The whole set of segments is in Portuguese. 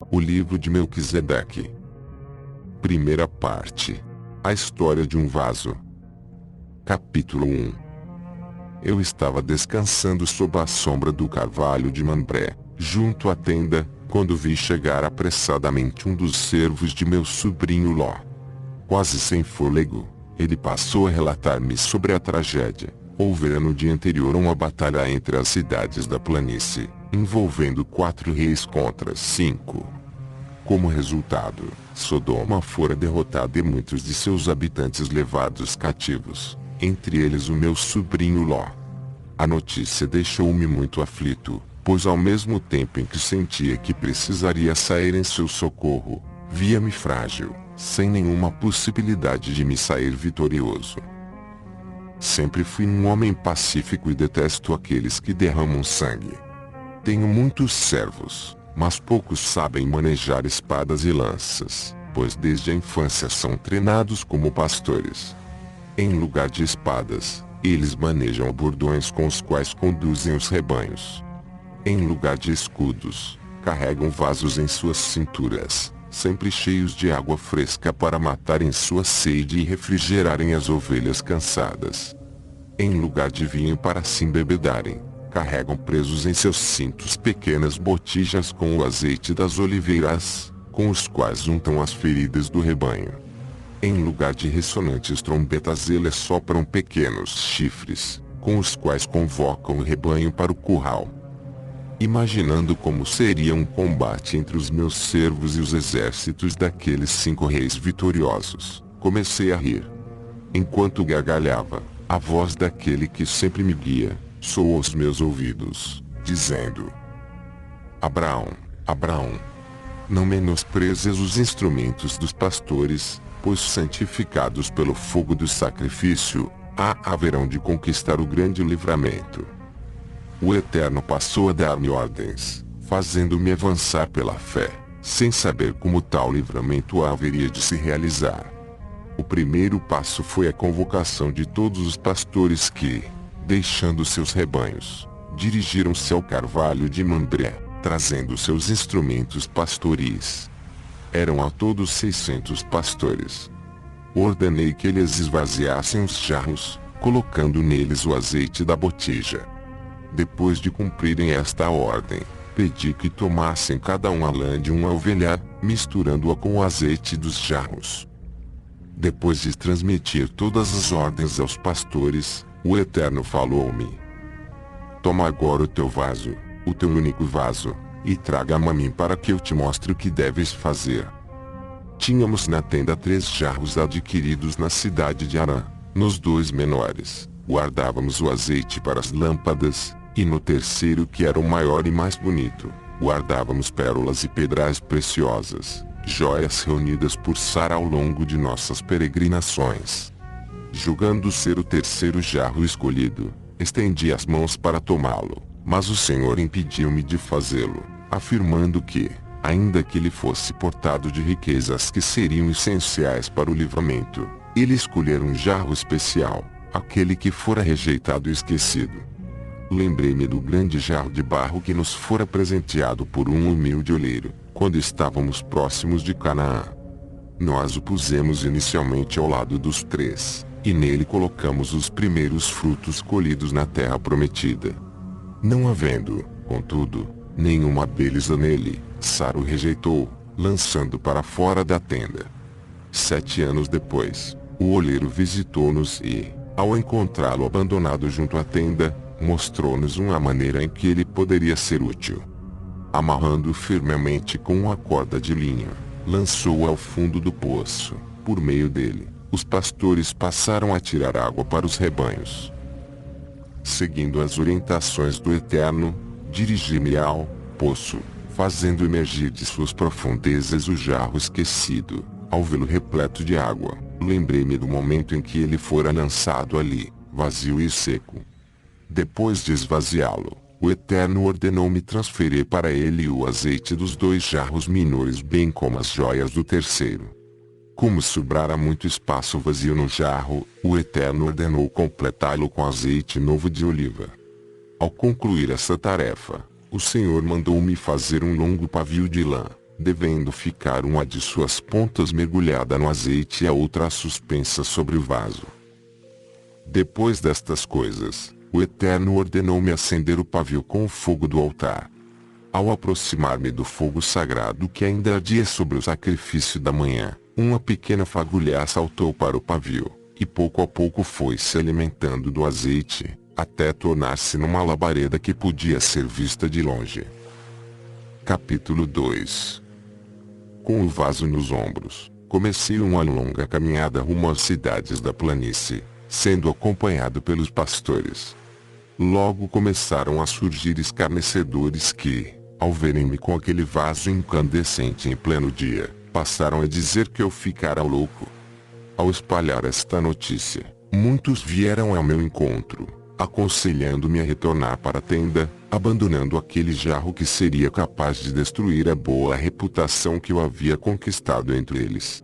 O livro de Melquisedeque. Primeira parte. A história de um vaso. Capítulo 1. Eu estava descansando sob a sombra do carvalho de Mambré, junto à tenda, quando vi chegar apressadamente um dos servos de meu sobrinho Ló. Quase sem fôlego, ele passou a relatar-me sobre a tragédia. Houvera no dia anterior uma batalha entre as cidades da planície, envolvendo 4 reis contra 5. Como resultado, Sodoma fora derrotada e muitos de seus habitantes levados cativos, entre eles o meu sobrinho Ló. A notícia deixou-me muito aflito, pois ao mesmo tempo em que sentia que precisaria sair em seu socorro, via-me frágil, sem nenhuma possibilidade de me sair vitorioso. Sempre fui um homem pacífico e detesto aqueles que derramam sangue. Tenho muitos servos, mas poucos sabem manejar espadas e lanças, pois desde a infância são treinados como pastores. Em lugar de espadas, eles manejam bordões com os quais conduzem os rebanhos. Em lugar de escudos, carregam vasos em suas cinturas, sempre cheios de água fresca para matarem sua sede e refrigerarem as ovelhas cansadas. Em lugar de vinho para se embebedarem, carregam presos em seus cintos pequenas botijas com o azeite das oliveiras, com os quais untam as feridas do rebanho. Em lugar de ressonantes trombetas eles sopram pequenos chifres, com os quais convocam o rebanho para o curral. Imaginando como seria um combate entre os meus servos e os exércitos daqueles 5 reis vitoriosos, comecei a rir. Enquanto gargalhava, a voz daquele que sempre me guia soou aos meus ouvidos, dizendo: Abraão, Abraão, não menosprezes os instrumentos dos pastores, pois santificados pelo fogo do sacrifício, haverão de conquistar o grande livramento. O Eterno passou a dar-me ordens, fazendo-me avançar pela fé, sem saber como tal livramento haveria de se realizar. O primeiro passo foi a convocação de todos os pastores que, deixando seus rebanhos, dirigiram-se ao carvalho de Mambré, trazendo seus instrumentos pastoris. Eram ao todo 600 pastores. Ordenei que eles esvaziassem os jarros, colocando neles o azeite da botija. Depois de cumprirem esta ordem, pedi que tomassem cada um a lã de uma ovelha, misturando-a com o azeite dos jarros. Depois de transmitir todas as ordens aos pastores, o Eterno falou-me: Toma agora o teu vaso, o teu único vaso, e traga-me a mim para que eu te mostre o que deves fazer. Tínhamos na tenda 3 jarros adquiridos na cidade de Harã. Nos 2 menores, guardávamos o azeite para as lâmpadas, e no terceiro, que era o maior e mais bonito, guardávamos pérolas e pedrais preciosas, joias reunidas por Sara ao longo de nossas peregrinações. Julgando ser o terceiro jarro escolhido, estendi as mãos para tomá-lo, mas o Senhor impediu-me de fazê-lo, afirmando que, ainda que ele fosse portado de riquezas que seriam essenciais para o livramento, ele escolhera um jarro especial, aquele que fora rejeitado e esquecido. Lembrei-me do grande jarro de barro que nos fora presenteado por um humilde oleiro, quando estávamos próximos de Canaã. Nós o pusemos inicialmente ao lado dos 3, e nele colocamos os primeiros frutos colhidos na terra prometida. Não havendo, contudo, nenhuma beleza nele, Sara o rejeitou, lançando para fora da tenda. 7 anos depois, o oleiro visitou-nos e, ao encontrá-lo abandonado junto à tenda, mostrou-nos uma maneira em que ele poderia ser útil. Amarrando-o firmemente com uma corda de linha, lançou-o ao fundo do poço. Por meio dele, os pastores passaram a tirar água para os rebanhos. Seguindo as orientações do Eterno, dirigi-me ao poço, fazendo emergir de suas profundezas o jarro esquecido. Ao vê-lo repleto de água, lembrei-me do momento em que ele fora lançado ali, vazio e seco. Depois de esvaziá-lo, o Eterno ordenou-me transferir para ele o azeite dos 2 jarros menores, bem como as joias do terceiro. Como sobrara muito espaço vazio no jarro, o Eterno ordenou completá-lo com azeite novo de oliva. Ao concluir essa tarefa, o Senhor mandou-me fazer um longo pavio de lã, devendo ficar uma de suas pontas mergulhada no azeite e a outra suspensa sobre o vaso. Depois destas coisas, o Eterno ordenou-me acender o pavio com o fogo do altar. Ao aproximar-me do fogo sagrado que ainda ardia sobre o sacrifício da manhã, uma pequena fagulha saltou para o pavio, e pouco a pouco foi se alimentando do azeite, até tornar-se numa labareda que podia ser vista de longe. Capítulo 2. Com o vaso nos ombros, comecei uma longa caminhada rumo às cidades da planície, sendo acompanhado pelos pastores. Logo começaram a surgir escarnecedores que, ao verem-me com aquele vaso incandescente em pleno dia, passaram a dizer que eu ficara louco. Ao espalhar esta notícia, muitos vieram ao meu encontro, aconselhando-me a retornar para a tenda, abandonando aquele jarro que seria capaz de destruir a boa reputação que eu havia conquistado entre eles.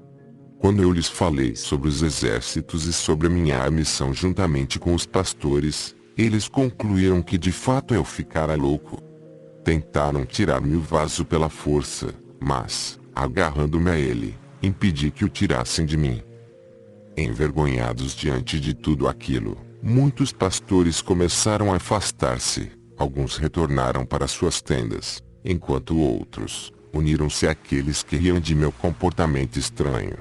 Quando eu lhes falei sobre os exércitos e sobre a minha missão juntamente com os pastores, eles concluíram que de fato eu ficara louco. Tentaram tirar-me o vaso pela força, mas, agarrando-me a ele, impedi que o tirassem de mim. Envergonhados diante de tudo aquilo, muitos pastores começaram a afastar-se, alguns retornaram para suas tendas, enquanto outros uniram-se àqueles que riam de meu comportamento estranho.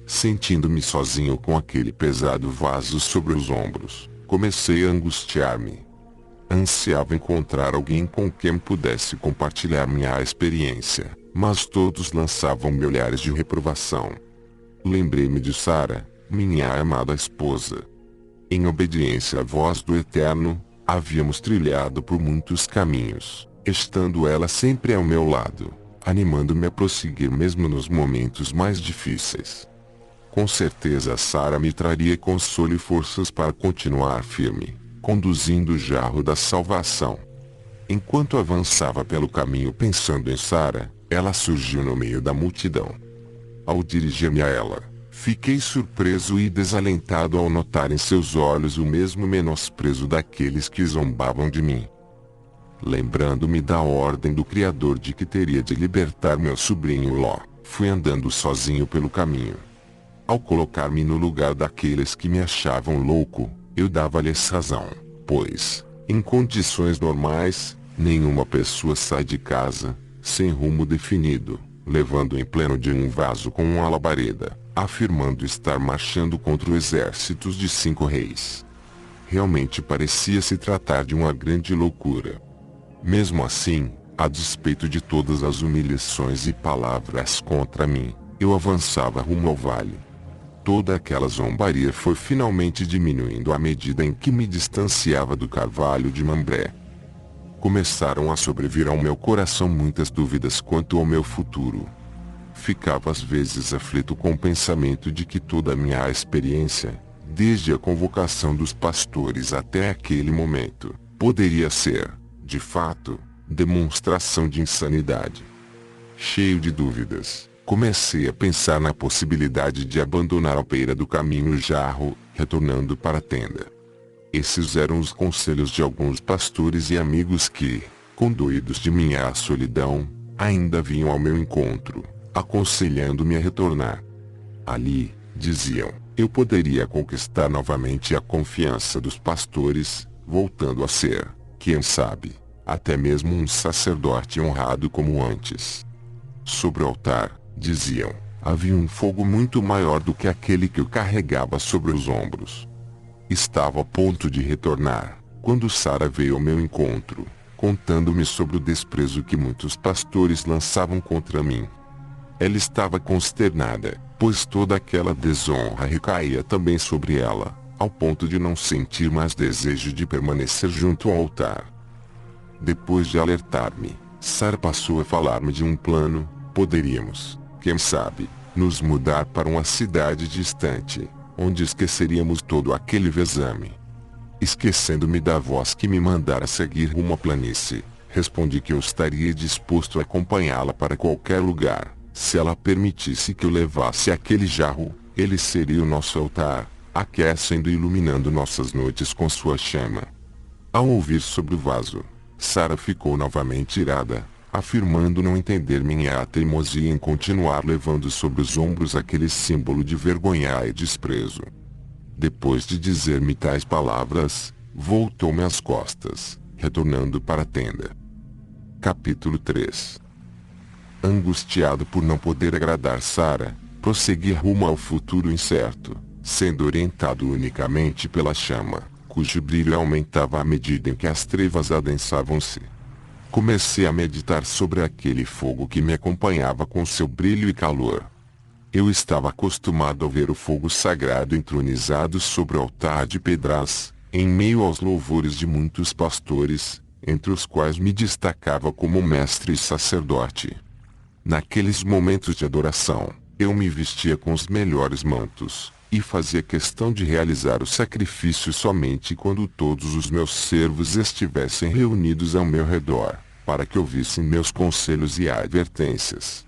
Sentindo-me sozinho com aquele pesado vaso sobre os ombros, comecei a angustiar-me. Ansiava encontrar alguém com quem pudesse compartilhar minha experiência, mas todos lançavam-me olhares de reprovação. Lembrei-me de Sara, minha amada esposa. Em obediência à voz do Eterno, havíamos trilhado por muitos caminhos, estando ela sempre ao meu lado, animando-me a prosseguir mesmo nos momentos mais difíceis. Com certeza Sara me traria consolo e forças para continuar firme, conduzindo o jarro da salvação. Enquanto avançava pelo caminho pensando em Sara, ela surgiu no meio da multidão. Ao dirigir-me a ela, fiquei surpreso e desalentado ao notar em seus olhos o mesmo menosprezo daqueles que zombavam de mim. Lembrando-me da ordem do Criador de que teria de libertar meu sobrinho Ló, fui andando sozinho pelo caminho. Ao colocar-me no lugar daqueles que me achavam louco, eu dava-lhes razão, pois, em condições normais, nenhuma pessoa sai de casa, sem rumo definido, levando em pleno dia um vaso com uma labareda, afirmando estar marchando contra os exércitos de 5 reis. Realmente parecia se tratar de uma grande loucura. Mesmo assim, a despeito de todas as humilhações e palavras contra mim, eu avançava rumo ao vale. Toda aquela zombaria foi finalmente diminuindo à medida em que me distanciava do carvalho de Mambré. Começaram a sobrevir ao meu coração muitas dúvidas quanto ao meu futuro. Ficava às vezes aflito com o pensamento de que toda a minha experiência, desde a convocação dos pastores até aquele momento, poderia ser, de fato, demonstração de insanidade. Cheio de dúvidas, comecei a pensar na possibilidade de abandonar à beira do caminho o jarro, retornando para a tenda. Esses eram os conselhos de alguns pastores e amigos que, condoídos de minha solidão, ainda vinham ao meu encontro, aconselhando-me a retornar. Ali, diziam, eu poderia conquistar novamente a confiança dos pastores, voltando a ser, quem sabe, até mesmo um sacerdote honrado como antes. Sobre o altar, diziam, havia um fogo muito maior do que aquele que eu carregava sobre os ombros. Estava a ponto de retornar, quando Sara veio ao meu encontro, contando-me sobre o desprezo que muitos pastores lançavam contra mim. Ela estava consternada, pois toda aquela desonra recaía também sobre ela, ao ponto de não sentir mais desejo de permanecer junto ao altar. Depois de alertar-me, Sara passou a falar-me de um plano. Poderíamos, quem sabe, nos mudar para uma cidade distante, onde esqueceríamos todo aquele vexame. Esquecendo-me da voz que me mandara seguir rumo à planície, respondi que eu estaria disposto a acompanhá-la para qualquer lugar, se ela permitisse que eu levasse aquele jarro. Ele seria o nosso altar, aquecendo e iluminando nossas noites com sua chama. Ao ouvir sobre o vaso, Sara ficou novamente irada, afirmando não entender minha teimosia em continuar levando sobre os ombros aquele símbolo de vergonha e desprezo. Depois de dizer-me tais palavras, voltou-me as costas, retornando para a tenda. Capítulo 3. Angustiado por não poder agradar Sara, prossegui rumo ao futuro incerto, sendo orientado unicamente pela chama, cujo brilho aumentava à medida em que as trevas adensavam-se. Comecei a meditar sobre aquele fogo que me acompanhava com seu brilho e calor. Eu estava acostumado a ver o fogo sagrado entronizado sobre o altar de pedras, em meio aos louvores de muitos pastores, entre os quais me destacava como mestre e sacerdote. Naqueles momentos de adoração, eu me vestia com os melhores mantos, e fazia questão de realizar o sacrifício somente quando todos os meus servos estivessem reunidos ao meu redor, para que ouvissem meus conselhos e advertências.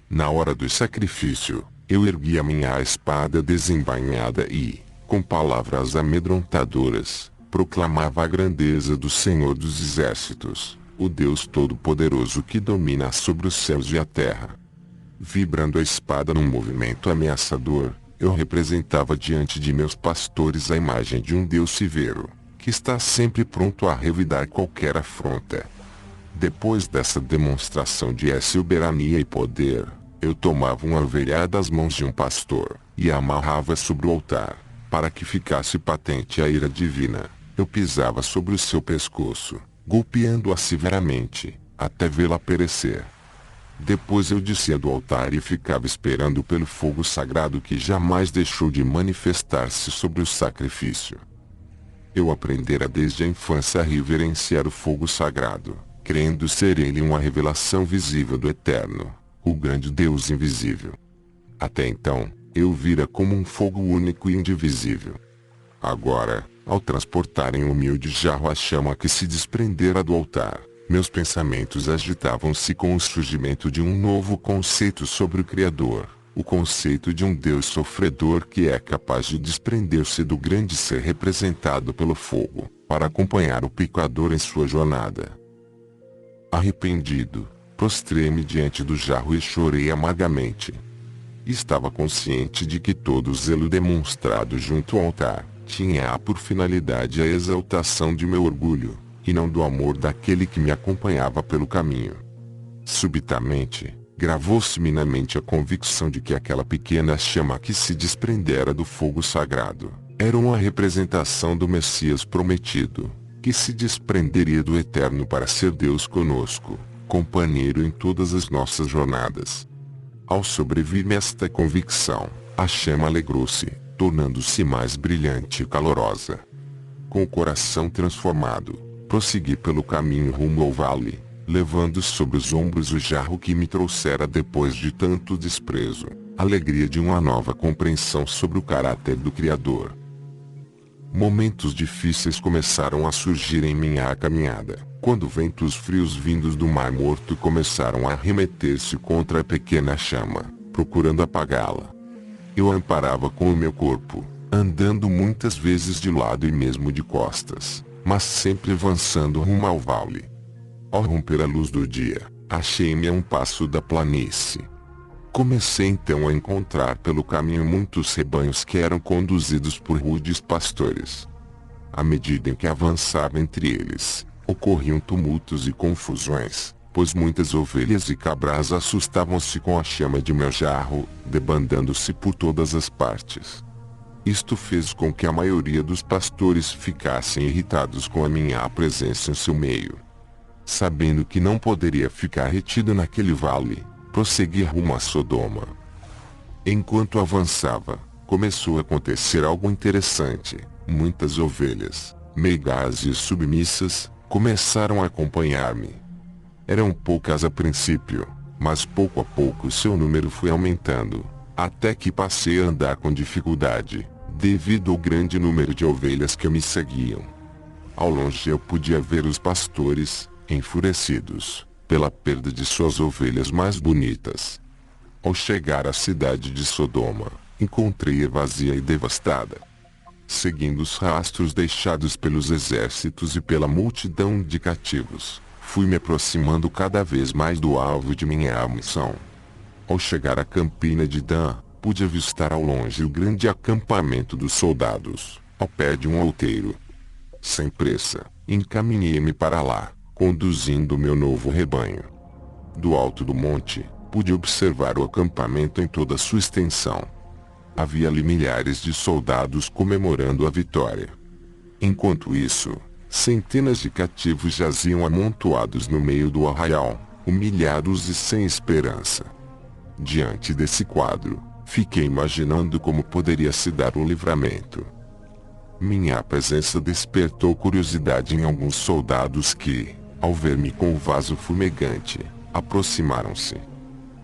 Na hora do sacrifício, eu erguia minha espada desembainhada e, com palavras amedrontadoras, proclamava a grandeza do Senhor dos Exércitos, o Deus Todo-Poderoso que domina sobre os céus e a terra. Vibrando a espada num movimento ameaçador, eu representava diante de meus pastores a imagem de um Deus severo, que está sempre pronto a revidar qualquer afronta. Depois dessa demonstração de soberania e poder, eu tomava uma ovelha das mãos de um pastor, e a amarrava sobre o altar, para que ficasse patente a ira divina. Eu pisava sobre o seu pescoço, golpeando-a severamente, até vê-la perecer. Depois eu descia do altar e ficava esperando pelo fogo sagrado que jamais deixou de manifestar-se sobre o sacrifício. Eu aprendera desde a infância a reverenciar o fogo sagrado, crendo ser ele uma revelação visível do Eterno, o grande Deus invisível. Até então, eu vira como um fogo único e indivisível. Agora, ao transportarem o humilde jarro a chama que se desprendera do altar, meus pensamentos agitavam-se com o surgimento de um novo conceito sobre o Criador, o conceito de um Deus sofredor que é capaz de desprender-se do grande ser representado pelo fogo, para acompanhar o pecador em sua jornada. Arrependido, prostrei-me diante do jarro e chorei amargamente. Estava consciente de que todo o zelo demonstrado junto ao altar tinha por finalidade a exaltação de meu orgulho, e não do amor daquele que me acompanhava pelo caminho. Subitamente, gravou-se-me na mente a convicção de que aquela pequena chama que se desprendera do fogo sagrado, era uma representação do Messias prometido, que se desprenderia do Eterno para ser Deus conosco, companheiro em todas as nossas jornadas. Ao sobrevir-me esta convicção, a chama alegrou-se, tornando-se mais brilhante e calorosa. Com o coração transformado, prossegui pelo caminho rumo ao vale, levando sobre os ombros o jarro que me trouxera depois de tanto desprezo, alegria de uma nova compreensão sobre o caráter do Criador. Momentos difíceis começaram a surgir em minha caminhada, quando ventos frios vindos do Mar Morto começaram a arremeter-se contra a pequena chama, procurando apagá-la. Eu a amparava com o meu corpo, andando muitas vezes de lado e mesmo de costas, mas sempre avançando rumo ao vale. Ao romper a luz do dia, achei-me a um passo da planície. Comecei então a encontrar pelo caminho muitos rebanhos que eram conduzidos por rudes pastores. À medida em que avançava entre eles, ocorriam tumultos e confusões, pois muitas ovelhas e cabras assustavam-se com a chama de meu jarro, debandando-se por todas as partes. Isto fez com que a maioria dos pastores ficassem irritados com a minha presença em seu meio. Sabendo que não poderia ficar retido naquele vale, prossegui rumo a Sodoma. Enquanto avançava, começou a acontecer algo interessante. Muitas ovelhas, meigás e submissas, começaram a acompanhar-me. Eram poucas a princípio, mas pouco a pouco seu número foi aumentando, até que passei a andar com dificuldade, devido ao grande número de ovelhas que me seguiam. Ao longe eu podia ver os pastores, enfurecidos, pela perda de suas ovelhas mais bonitas. Ao chegar à cidade de Sodoma, encontrei-a vazia e devastada. Seguindo os rastros deixados pelos exércitos e pela multidão de cativos, Fui me aproximando cada vez mais do alvo de minha missão. Ao chegar à campina de Dan, pude avistar ao longe o grande acampamento dos soldados, ao pé de um outeiro. Sem pressa, encaminhei-me para lá, conduzindo meu novo rebanho. Do alto do monte, pude observar o acampamento em toda sua extensão. Havia ali milhares de soldados comemorando a vitória. Enquanto isso, centenas de cativos jaziam amontoados no meio do arraial, humilhados e sem esperança. Diante desse quadro, fiquei imaginando como poderia se dar o livramento. Minha presença despertou curiosidade em alguns soldados que, ao ver-me com o vaso fumegante, aproximaram-se.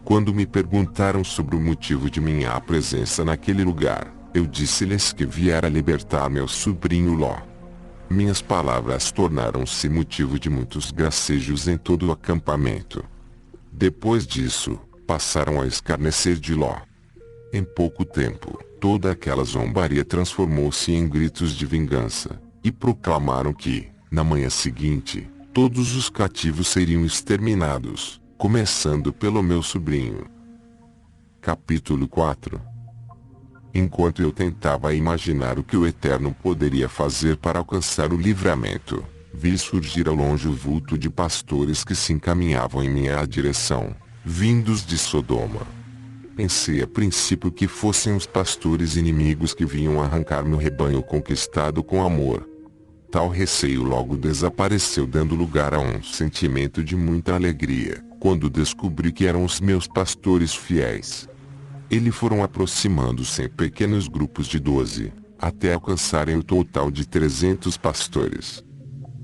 Quando me perguntaram sobre o motivo de minha presença naquele lugar, eu disse-lhes que viera libertar meu sobrinho Ló. Minhas palavras tornaram-se motivo de muitos gracejos em todo o acampamento. Depois disso, passaram a escarnecer de Ló. Em pouco tempo, toda aquela zombaria transformou-se em gritos de vingança, e proclamaram que, na manhã seguinte, todos os cativos seriam exterminados, começando pelo meu sobrinho. Capítulo 4. Enquanto eu tentava imaginar o que o Eterno poderia fazer para alcançar o livramento, vi surgir ao longe o vulto de pastores que se encaminhavam em minha direção, vindos de Sodoma. Pensei a princípio que fossem os pastores inimigos que vinham arrancar meu rebanho conquistado com amor. Tal receio logo desapareceu, dando lugar a um sentimento de muita alegria, quando descobri que eram os meus pastores fiéis. Eles foram aproximando-se em pequenos grupos de 12, até alcançarem o total de 300 pastores.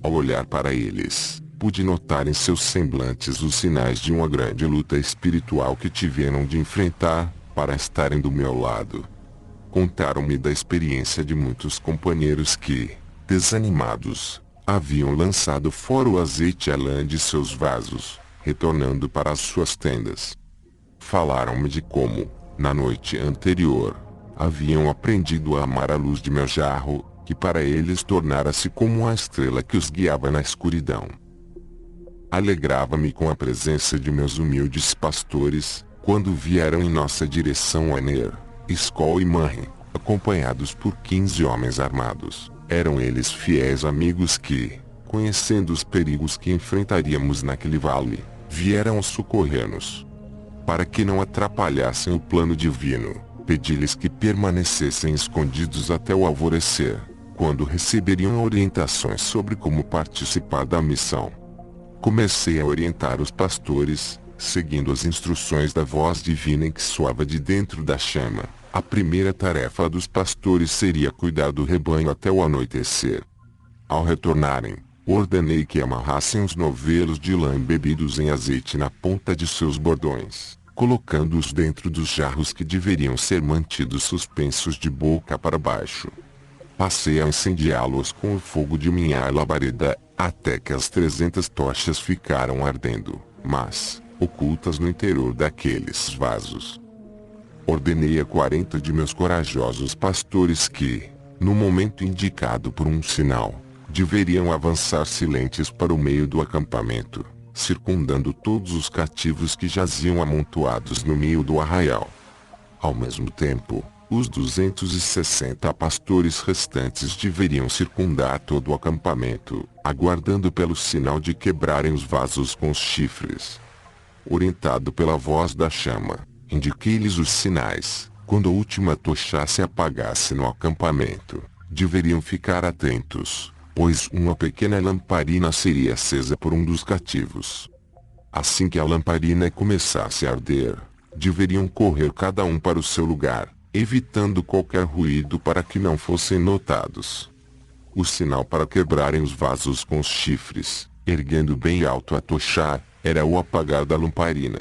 Ao olhar para eles, pude notar em seus semblantes os sinais de uma grande luta espiritual que tiveram de enfrentar, para estarem do meu lado. Contaram-me da experiência de muitos companheiros que, desanimados, haviam lançado fora o azeite e a lã de seus vasos, retornando para as suas tendas. Falaram-me de como, na noite anterior, haviam aprendido a amar a luz de meu jarro, que para eles tornara-se como uma estrela que os guiava na escuridão. Alegrava-me com a presença de meus humildes pastores, quando vieram em nossa direção Aner, Escol e Manre, acompanhados por 15 homens armados. Eram eles fiéis amigos que, conhecendo os perigos que enfrentaríamos naquele vale, vieram socorrer-nos. Para que não atrapalhassem o plano divino, pedi-lhes que permanecessem escondidos até o alvorecer, quando receberiam orientações sobre como participar da missão. Comecei a orientar os pastores, seguindo as instruções da voz divina que soava de dentro da chama. A primeira tarefa dos pastores seria cuidar do rebanho até o anoitecer. Ao retornarem, ordenei que amarrassem os novelos de lã embebidos em azeite na ponta de seus bordões, colocando-os dentro dos jarros que deveriam ser mantidos suspensos de boca para baixo. Passei a incendiá-los com o fogo de minha labareda, até que as 300 tochas ficaram ardendo, mas, ocultas no interior daqueles vasos. Ordenei a 40 de meus corajosos pastores que, no momento indicado por um sinal, deveriam avançar silentes para o meio do acampamento, circundando todos os cativos que jaziam amontoados no meio do arraial. Ao mesmo tempo, os 260 pastores restantes deveriam circundar todo o acampamento, aguardando pelo sinal de quebrarem os vasos com os chifres. Orientado pela voz da chama, indiquei-lhes os sinais. Quando a última tocha se apagasse no acampamento, deveriam ficar atentos, pois uma pequena lamparina seria acesa por um dos cativos. Assim que a lamparina começasse a arder, deveriam correr cada um para o seu lugar, evitando qualquer ruído para que não fossem notados. O sinal para quebrarem os vasos com os chifres, erguendo bem alto a tocha, era o apagar da lamparina.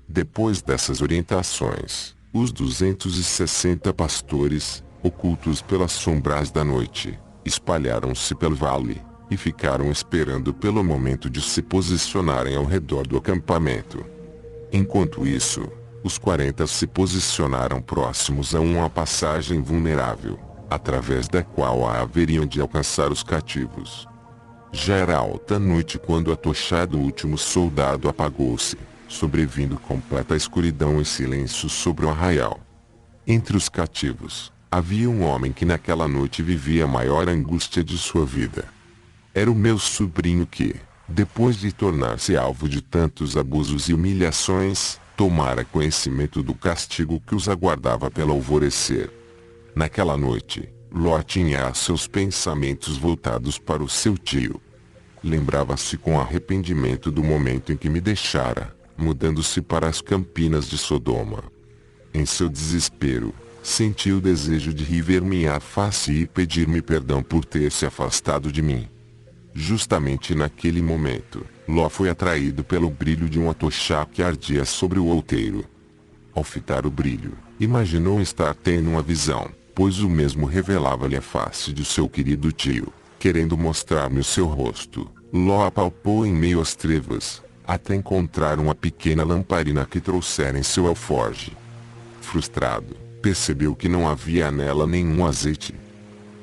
Depois dessas orientações, os 260 pastores, ocultos pelas sombras da noite, espalharam-se pelo vale, e ficaram esperando pelo momento de se posicionarem ao redor do acampamento. Enquanto isso, os 40 se posicionaram próximos a uma passagem vulnerável, através da qual haveriam de alcançar os cativos. Já era alta noite quando a tocha do último soldado apagou-se, sobrevindo completa escuridão e silêncio sobre o arraial. Entre os cativos, havia um homem que naquela noite vivia a maior angústia de sua vida. Era o meu sobrinho que, depois de tornar-se alvo de tantos abusos e humilhações, tomara conhecimento do castigo que os aguardava pelo alvorecer. Naquela noite, Ló tinha seus pensamentos voltados para o seu tio. Lembrava-se com arrependimento do momento em que me deixara, mudando-se para as campinas de Sodoma. Em seu desespero, sentiu o desejo de rever minha face e pedir-me perdão por ter se afastado de mim. Justamente naquele momento, Ló foi atraído pelo brilho de uma tocha que ardia sobre o outeiro. Ao fitar o brilho, imaginou estar tendo uma visão, pois o mesmo revelava-lhe a face de seu querido tio. Querendo mostrar-me o seu rosto, Ló apalpou em meio às trevas, até encontrar uma pequena lamparina que trouxera em seu alforje. Frustrado, percebeu que não havia nela nenhum azeite.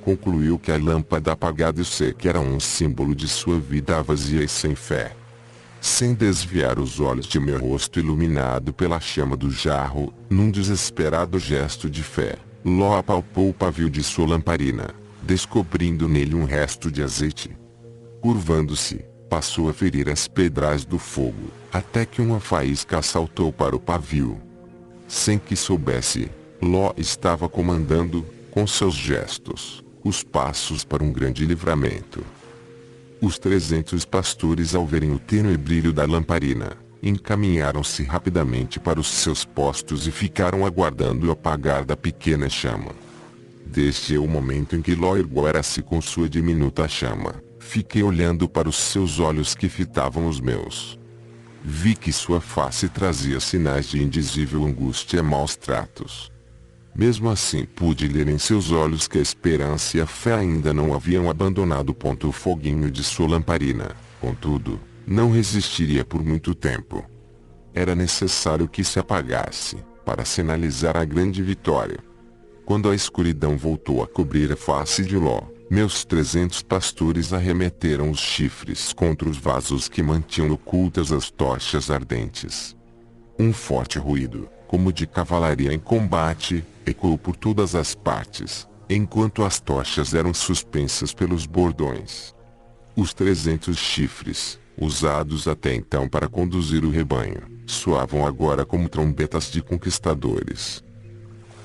Concluiu que a lâmpada apagada e seca era um símbolo de sua vida vazia e sem fé. Sem desviar os olhos de meu rosto iluminado pela chama do jarro, num desesperado gesto de fé, Ló apalpou o pavio de sua lamparina, descobrindo nele um resto de azeite. Curvando-se, passou a ferir as pedras do fogo, até que uma faísca saltou para o pavio. Sem que soubesse, Ló estava comandando, com seus gestos, os passos para um grande livramento. Os 300 pastores, ao verem o tênue brilho da lamparina, encaminharam-se rapidamente para os seus postos e ficaram aguardando o apagar da pequena chama. Desde o momento em que Ló erguera-se com sua diminuta chama, fiquei olhando para os seus olhos que fitavam os meus. Vi que sua face trazia sinais de indizível angústia e maus tratos. Mesmo assim pude ler em seus olhos que a esperança e a fé ainda não haviam abandonado o foguinho de sua lamparina. Contudo, não resistiria por muito tempo. Era necessário que se apagasse, para sinalizar a grande vitória. Quando a escuridão voltou a cobrir a face de Ló, meus 300 pastores arremeteram os chifres contra os vasos que mantinham ocultas as tochas ardentes. Um forte ruído, como de cavalaria em combate, ecoou por todas as partes, enquanto as tochas eram suspensas pelos bordões. Os 300 chifres, usados até então para conduzir o rebanho, soavam agora como trombetas de conquistadores.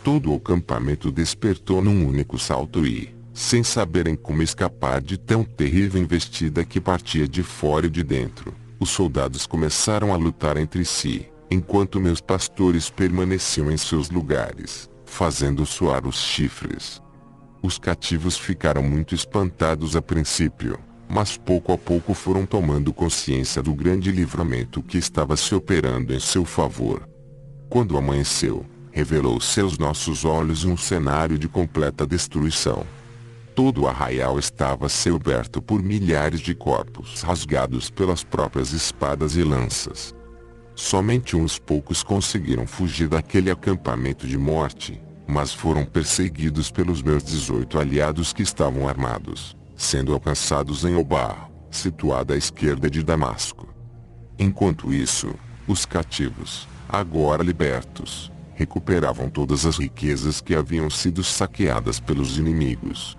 Todo o acampamento despertou num único salto e, sem saberem como escapar de tão terrível investida que partia de fora e de dentro, os soldados começaram a lutar entre si, enquanto meus pastores permaneciam em seus lugares, fazendo soar os chifres. Os cativos ficaram muito espantados a princípio, mas pouco a pouco foram tomando consciência do grande livramento que estava se operando em seu favor. Quando amanheceu, revelou-se aos nossos olhos um cenário de completa destruição. Todo o arraial estava coberto por milhares de corpos rasgados pelas próprias espadas e lanças. Somente uns poucos conseguiram fugir daquele acampamento de morte, mas foram perseguidos pelos meus 18 aliados que estavam armados, sendo alcançados em Obar, situada à esquerda de Damasco. Enquanto isso, os cativos, agora libertos, recuperavam todas as riquezas que haviam sido saqueadas pelos inimigos.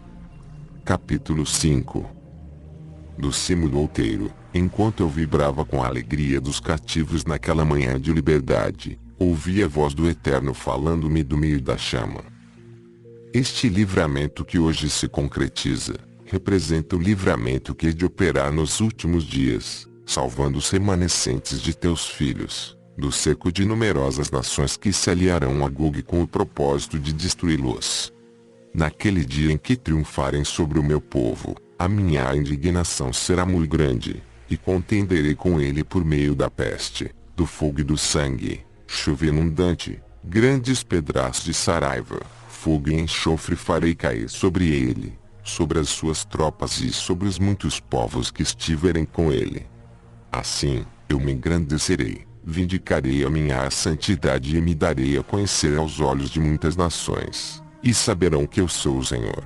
Capítulo 5. Do cimo do outeiro, enquanto eu vibrava com a alegria dos cativos naquela manhã de liberdade, ouvi a voz do Eterno falando-me do meio da chama. Este livramento que hoje se concretiza, representa o livramento que hei de operar nos últimos dias, salvando os remanescentes de teus filhos, do cerco de numerosas nações que se aliarão a Gog com o propósito de destruí-los. Naquele dia em que triunfarem sobre o meu povo, a minha indignação será muito grande, e contenderei com ele por meio da peste, do fogo e do sangue, chuva inundante, grandes pedaços de saraiva, fogo e enxofre farei cair sobre ele, sobre as suas tropas e sobre os muitos povos que estiverem com ele. Assim, eu me engrandecerei, vindicarei a minha santidade e me darei a conhecer aos olhos de muitas nações, e saberão que eu sou o Senhor.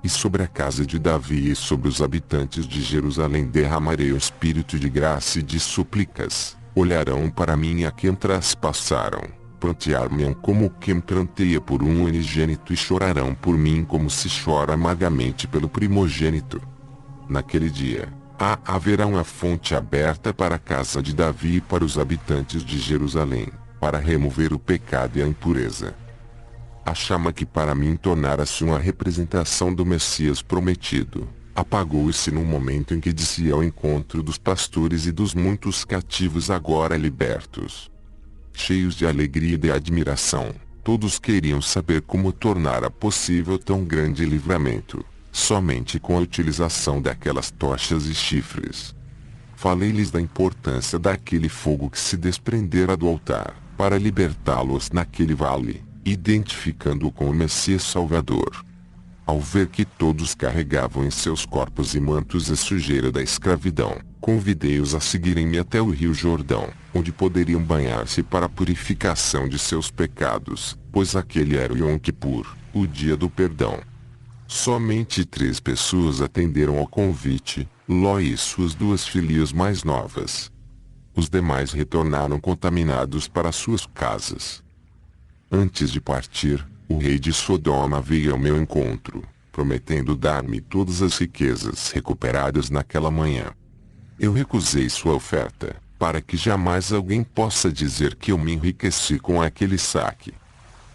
E sobre a casa de Davi e sobre os habitantes de Jerusalém derramarei um espírito de graça e de súplicas. Olharão para mim a quem traspassaram, prantear-me-ão como quem pranteia por um unigênito e chorarão por mim como se chora amargamente pelo primogênito. Naquele dia, haverá uma fonte aberta para a casa de Davi e para os habitantes de Jerusalém, para remover o pecado e a impureza. A chama que para mim tornara-se uma representação do Messias prometido, apagou-se no momento em que disse ao encontro dos pastores e dos muitos cativos agora libertos. Cheios de alegria e de admiração, todos queriam saber como tornara possível tão grande livramento, somente com a utilização daquelas tochas e chifres. Falei-lhes da importância daquele fogo que se desprendera do altar, para libertá-los naquele vale, identificando-o com o Messias Salvador. Ao ver que todos carregavam em seus corpos e mantos a sujeira da escravidão, convidei-os a seguirem-me até o rio Jordão, onde poderiam banhar-se para a purificação de seus pecados, pois aquele era o Yom Kippur, o dia do perdão. Somente 3 pessoas atenderam ao convite, Ló e suas 2 filhas mais novas. Os demais retornaram contaminados para suas casas. Antes de partir, o rei de Sodoma veio ao meu encontro, prometendo dar-me todas as riquezas recuperadas naquela manhã. Eu recusei sua oferta, para que jamais alguém possa dizer que eu me enriqueci com aquele saque.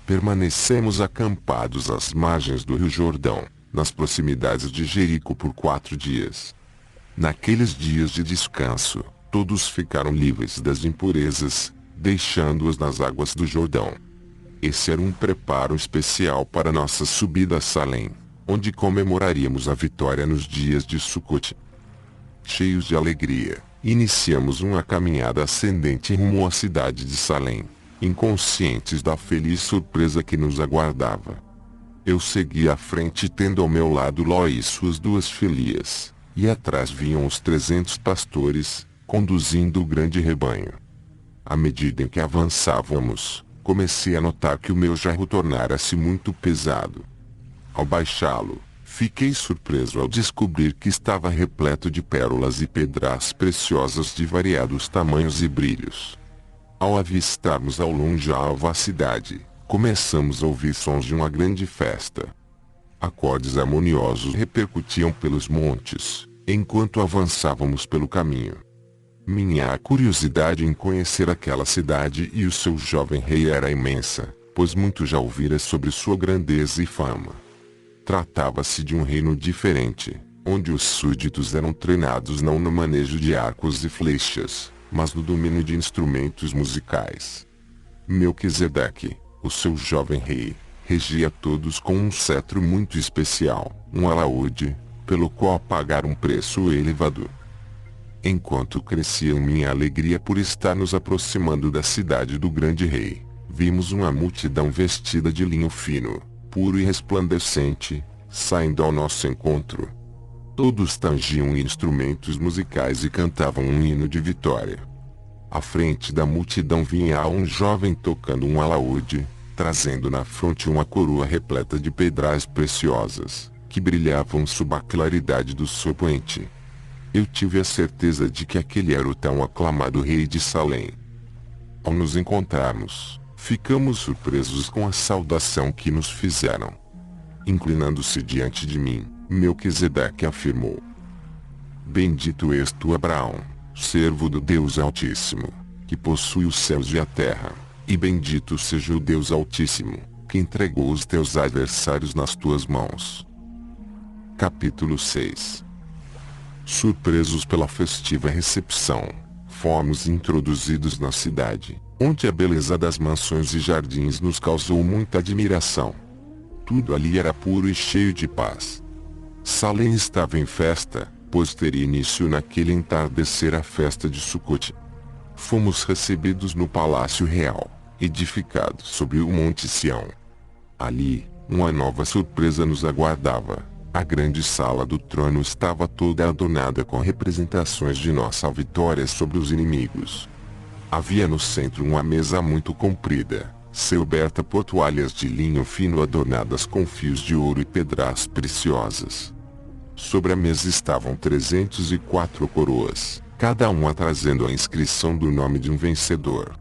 Permanecemos acampados às margens do rio Jordão, nas proximidades de Jericó por 4 dias. Naqueles dias de descanso, todos ficaram livres das impurezas, deixando-os nas águas do Jordão. Esse era um preparo especial para nossa subida a Salém, onde comemoraríamos a vitória nos dias de Sucote. Cheios de alegria, iniciamos uma caminhada ascendente rumo à cidade de Salém, inconscientes da feliz surpresa que nos aguardava. Eu segui à frente tendo ao meu lado Ló e suas 2 filhas, e atrás vinham os 300 pastores, conduzindo o grande rebanho. À medida em que avançávamos, comecei a notar que o meu jarro tornara-se muito pesado. Ao baixá-lo, fiquei surpreso ao descobrir que estava repleto de pérolas e pedras preciosas de variados tamanhos e brilhos. Ao avistarmos ao longe a alva cidade, começamos a ouvir sons de uma grande festa. Acordes harmoniosos repercutiam pelos montes, enquanto avançávamos pelo caminho. Minha curiosidade em conhecer aquela cidade e o seu jovem rei era imensa, pois muito já ouvira sobre sua grandeza e fama. Tratava-se de um reino diferente, onde os súditos eram treinados não no manejo de arcos e flechas, mas no domínio de instrumentos musicais. Melquisedeque, o seu jovem rei, regia todos com um cetro muito especial, um alaúde, pelo qual pagaram um preço elevado. Enquanto crescia minha alegria por estar nos aproximando da cidade do grande rei, vimos uma multidão vestida de linho fino, puro e resplandecente, saindo ao nosso encontro. Todos tangiam instrumentos musicais e cantavam um hino de vitória. À frente da multidão vinha um jovem tocando um alaúde, trazendo na fronte uma coroa repleta de pedras preciosas, que brilhavam sob a claridade do seu poente. Eu tive a certeza de que aquele era o tão aclamado rei de Salém. Ao nos encontrarmos, ficamos surpresos com a saudação que nos fizeram. Inclinando-se diante de mim, Melquisedeque afirmou: Bendito és tu, Abraão, servo do Deus Altíssimo, que possui os céus e a terra, e bendito seja o Deus Altíssimo, que entregou os teus adversários nas tuas mãos. Capítulo 6. Surpresos pela festiva recepção, fomos introduzidos na cidade, onde a beleza das mansões e jardins nos causou muita admiração. Tudo ali era puro e cheio de paz. Salém estava em festa, pois teria início naquele entardecer a festa de Sucote. Fomos recebidos no Palácio Real, edificado sobre o Monte Sião. Ali, uma nova surpresa nos aguardava. A grande sala do trono estava toda adornada com representações de nossa vitória sobre os inimigos. Havia no centro uma mesa muito comprida, coberta por toalhas de linho fino adornadas com fios de ouro e pedras preciosas. Sobre a mesa estavam 304 coroas, cada uma trazendo a inscrição do nome de um vencedor.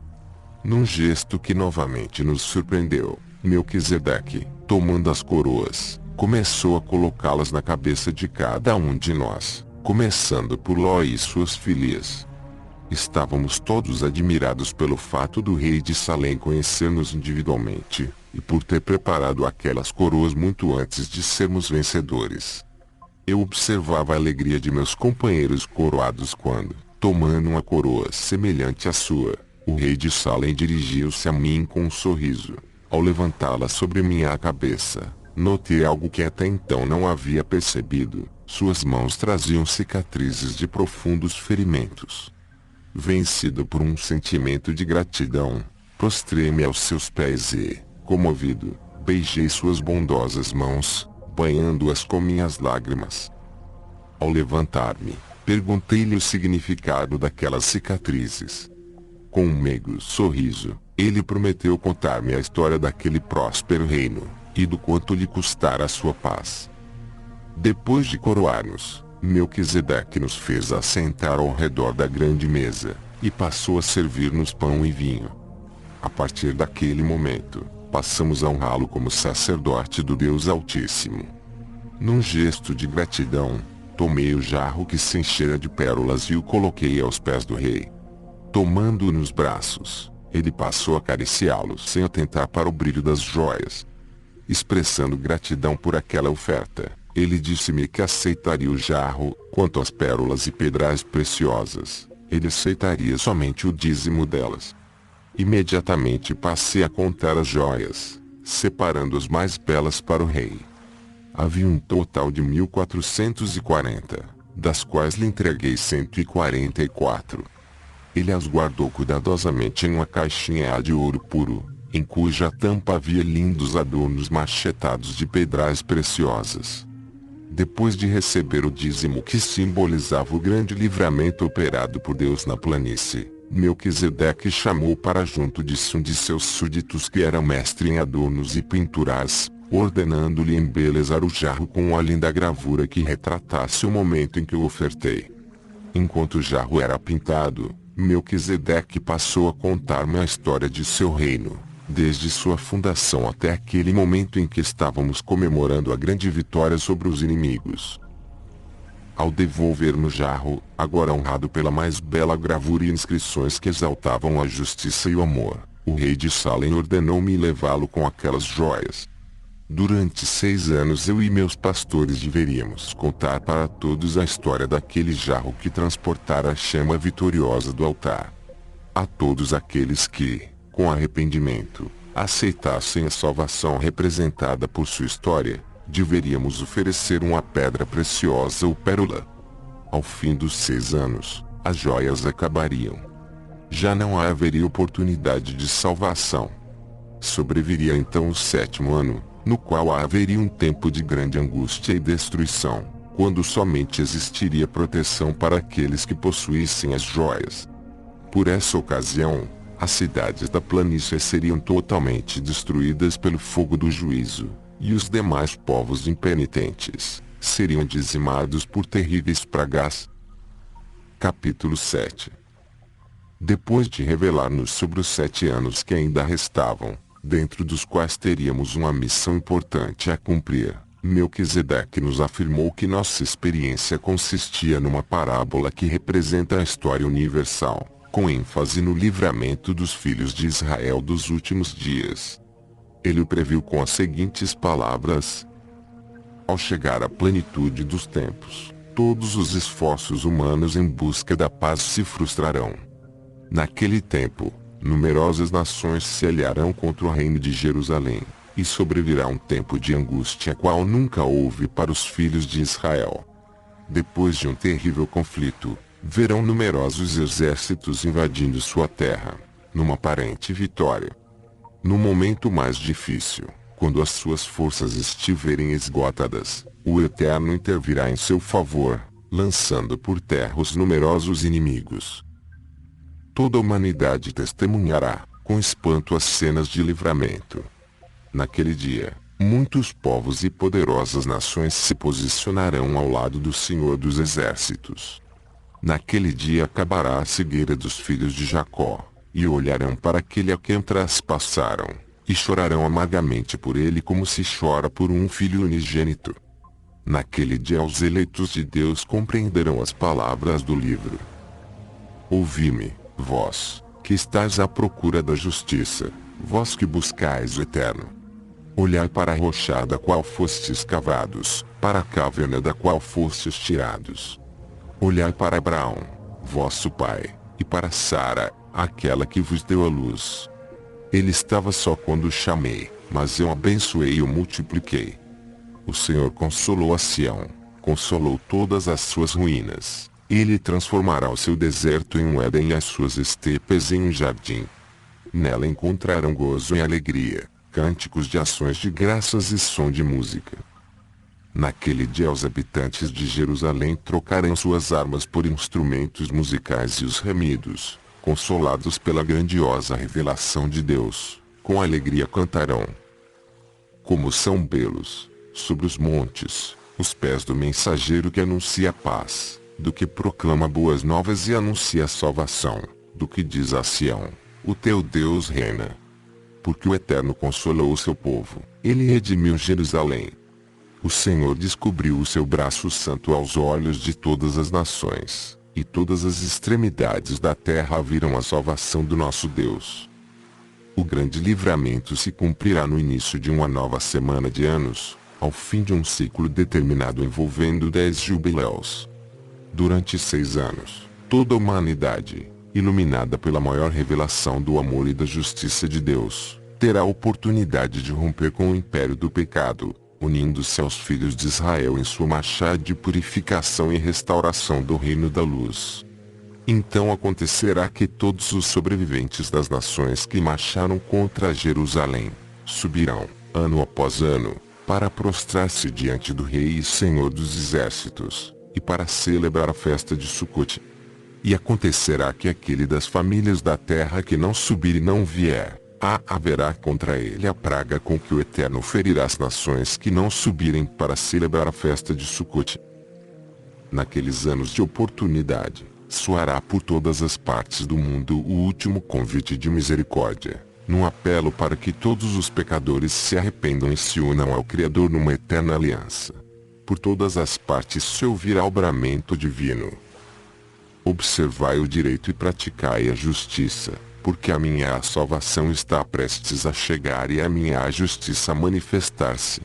Num gesto que novamente nos surpreendeu, Melquisedeque, tomando as coroas, começou a colocá-las na cabeça de cada um de nós, começando por Ló e suas filhas. Estávamos todos admirados pelo fato do rei de Salém conhecer-nos individualmente, e por ter preparado aquelas coroas muito antes de sermos vencedores. Eu observava a alegria de meus companheiros coroados quando, tomando uma coroa semelhante à sua, o rei de Salém dirigiu-se a mim com um sorriso. Ao levantá-la sobre minha cabeça, notei algo que até então não havia percebido: suas mãos traziam cicatrizes de profundos ferimentos. Vencido por um sentimento de gratidão, prostrei-me aos seus pés e, comovido, beijei suas bondosas mãos, banhando-as com minhas lágrimas. Ao levantar-me, perguntei-lhe o significado daquelas cicatrizes. Com um meigo sorriso, ele prometeu contar-me a história daquele próspero reino, e do quanto lhe custara a sua paz. Depois de coroar-nos, Melquisedeque nos fez assentar ao redor da grande mesa, e passou a servir-nos pão e vinho. A partir daquele momento, passamos a honrá-lo como sacerdote do Deus Altíssimo. Num gesto de gratidão, tomei o jarro que se enchera de pérolas e o coloquei aos pés do rei. Tomando-o nos braços, ele passou a acariciá-los sem atentar para o brilho das joias. Expressando gratidão por aquela oferta, ele disse-me que aceitaria o jarro. Quanto às pérolas e pedras preciosas, ele aceitaria somente o dízimo delas. Imediatamente passei a contar as joias, separando as mais belas para o rei. Havia um total de 1440, das quais lhe entreguei 144. Ele as guardou cuidadosamente em uma caixinha de ouro puro, em cuja tampa havia lindos adornos machetados de pedras preciosas. Depois de receber o dízimo que simbolizava o grande livramento operado por Deus na planície, Melquisedeque chamou para junto de si um de seus súditos que era mestre em adornos e pinturas, ordenando-lhe embelezar o jarro com uma linda gravura que retratasse o momento em que o ofertei. Enquanto o jarro era pintado, Melquisedeque passou a contar-me a história de seu reino, desde sua fundação até aquele momento em que estávamos comemorando a grande vitória sobre os inimigos. Ao devolver-me o jarro, agora honrado pela mais bela gravura e inscrições que exaltavam a justiça e o amor, o rei de Salém ordenou-me levá-lo com aquelas joias. Durante 6 anos eu e meus pastores deveríamos contar para todos a história daquele jarro que transportara a chama vitoriosa do altar. A todos aqueles que, com arrependimento, aceitassem a salvação representada por sua história, deveríamos oferecer uma pedra preciosa ou pérola. Ao fim dos 6 anos, as joias acabariam. Já não haveria oportunidade de salvação. Sobreviria então o 7º ano, no qual haveria um tempo de grande angústia e destruição, quando somente existiria proteção para aqueles que possuíssem as joias. Por essa ocasião, as cidades da planície seriam totalmente destruídas pelo fogo do juízo, e os demais povos impenitentes seriam dizimados por terríveis pragas. Capítulo 7. Depois de revelar-nos sobre os 7 anos que ainda restavam, dentro dos quais teríamos uma missão importante a cumprir, Melquisedeque nos afirmou que nossa experiência consistia numa parábola que representa a história universal, com ênfase no livramento dos filhos de Israel dos últimos dias. Ele o previu com as seguintes palavras: ao chegar à plenitude dos tempos, todos os esforços humanos em busca da paz se frustrarão. Naquele tempo, numerosas nações se aliarão contra o reino de Jerusalém, e sobrevirá um tempo de angústia qual nunca houve para os filhos de Israel. Depois de um terrível conflito, verão numerosos exércitos invadindo sua terra, numa aparente vitória. No momento mais difícil, quando as suas forças estiverem esgotadas, o Eterno intervirá em seu favor, lançando por terra os numerosos inimigos. Toda a humanidade testemunhará, com espanto as cenas de livramento. Naquele dia, muitos povos e poderosas nações se posicionarão ao lado do Senhor dos Exércitos. Naquele dia acabará a cegueira dos filhos de Jacó, e olharão para aquele a quem traspassaram, e chorarão amargamente por ele como se chora por um filho unigênito. Naquele dia os eleitos de Deus compreenderão as palavras do livro. Ouvi-me, vós, que estáis à procura da justiça, vós que buscais o eterno. Olhai para a rocha da qual fostes cavados, para a caverna da qual fostes tirados. Olhai para Abraão, vosso pai, e para Sara, aquela que vos deu a luz. Ele estava só quando o chamei, mas eu abençoei e o multipliquei. O Senhor consolou a Sião, consolou todas as suas ruínas. Ele transformará o seu deserto em um Éden e as suas estepes em um jardim. Nela encontrarão gozo e alegria, cânticos de ações de graças e som de música. Naquele dia os habitantes de Jerusalém trocarão suas armas por instrumentos musicais e os remidos, consolados pela grandiosa revelação de Deus, com alegria cantarão. Como são belos, sobre os montes, os pés do mensageiro que anuncia a paz, do que proclama boas novas e anuncia a salvação, do que diz a Sião, o teu Deus reina. Porque o Eterno consolou o seu povo, ele redimiu Jerusalém. O Senhor descobriu o seu braço santo aos olhos de todas as nações, e todas as extremidades da terra viram a salvação do nosso Deus. O grande livramento se cumprirá no início de uma nova semana de anos, ao fim de um ciclo determinado envolvendo 10 jubileus. Durante 6 anos, toda a humanidade, iluminada pela maior revelação do amor e da justiça de Deus, terá a oportunidade de romper com o império do pecado, unindo-se aos filhos de Israel em sua marcha de purificação e restauração do reino da luz. Então acontecerá que todos os sobreviventes das nações que marcharam contra Jerusalém, subirão, ano após ano, para prostrar-se diante do Rei e Senhor dos Exércitos, e para celebrar a festa de Sucote. E acontecerá que aquele das famílias da terra que não subir e não vier, haverá contra ele a praga com que o Eterno ferirá as nações que não subirem para celebrar a festa de Sucote. Naqueles anos de oportunidade, soará por todas as partes do mundo o último convite de misericórdia, num apelo para que todos os pecadores se arrependam e se unam ao Criador numa eterna aliança. Por todas as partes se ouvirá o bramento divino. Observai o direito e praticai a justiça, porque a minha salvação está prestes a chegar e a minha justiça a manifestar-se.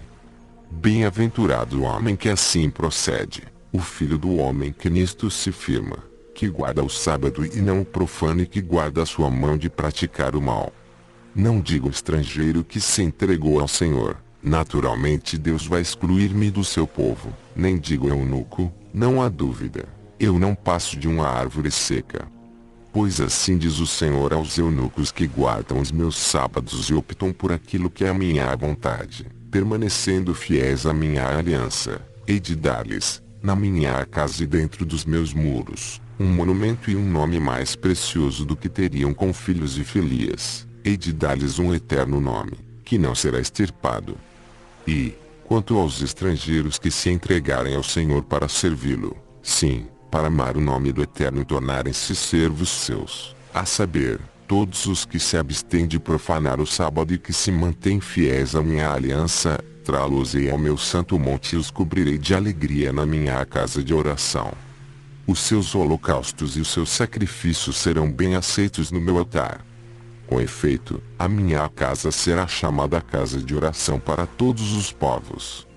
Bem-aventurado o homem que assim procede, o filho do homem que nisto se firma, que guarda o sábado e não o profana e que guarda a sua mão de praticar o mal. Não digo estrangeiro que se entregou ao Senhor, naturalmente Deus vai excluir-me do seu povo, nem digo eunuco, não há dúvida, eu não passo de uma árvore seca. Pois assim diz o Senhor aos eunucos que guardam os meus sábados e optam por aquilo que é a minha vontade, permanecendo fiéis à minha aliança, hei de dar-lhes, na minha casa e dentro dos meus muros, um monumento e um nome mais precioso do que teriam com filhos e filhas, hei de dar-lhes um eterno nome, que não será extirpado. E, quanto aos estrangeiros que se entregarem ao Senhor para servi-lo, sim, para amar o nome do Eterno e tornarem-se servos seus, a saber, todos os que se abstêm de profanar o sábado e que se mantêm fiéis à minha aliança, trá-los-ei ao meu santo monte e os cobrirei de alegria na minha casa de oração. Os seus holocaustos e os seus sacrifícios serão bem aceitos no meu altar. Com efeito, a minha casa será chamada casa de oração para todos os povos.